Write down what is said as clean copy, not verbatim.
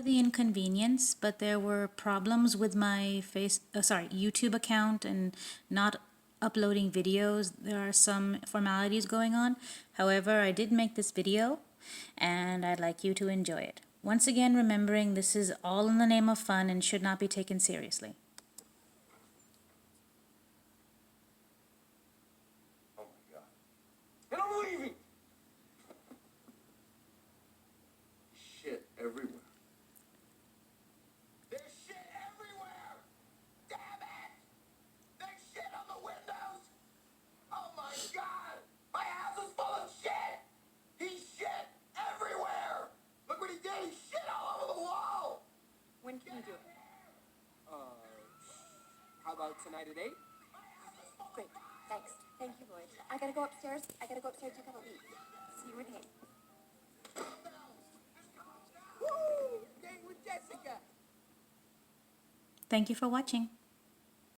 For the inconvenience, but there were problems with my YouTube account and not uploading videos. There are some formalities going on. However, I did make this video and I'd like you to enjoy it. Once again, remembering this is all in the name of fun and should not be taken seriously. Oh my God. And I'm leaving! Shit everywhere. There's shit everywhere! Damn it! There's shit on the windows! Oh my God! My house is full of shit! He shit everywhere! Look what he did! He shit all over the wall! When can you do it? How about tonight at 8? Great, thanks. Thank you, Lloyd. I gotta go upstairs. I gotta go upstairs and take a leak. See you at 8. Woo! Date with Jessica! Thank you for watching.